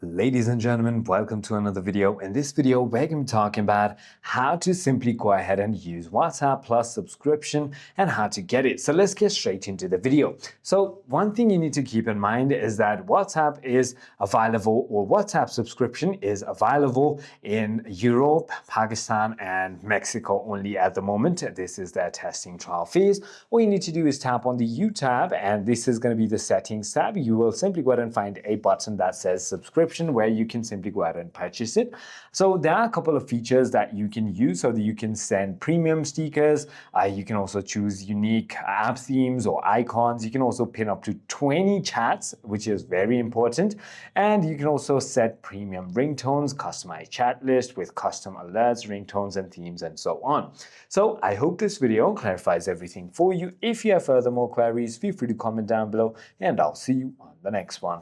Ladies and gentlemen, welcome to another video. In this video, we're going to be talking about how to simply go ahead and use WhatsApp Plus subscription and how to get it. So let's get straight into the video. So one thing you need to keep in mind is that WhatsApp is available, or WhatsApp subscription is available in Europe, Pakistan, and Mexico only at the moment. This is their testing trial phase. All you need to do is tap on the U tab, and this is going to be the settings tab. You will simply go ahead and find a button that says subscription, where you can simply go ahead and purchase it. So there are a couple of features that you can use so that you can send premium stickers. You can also choose unique app themes or icons. You can also pin up to 20 chats, which is very important. And you can also set premium ringtones, customize chat list with custom alerts, ringtones, and themes, and so on. So I hope this video clarifies everything for you. If you have further more queries, feel free to comment down below, and I'll see you on the next one.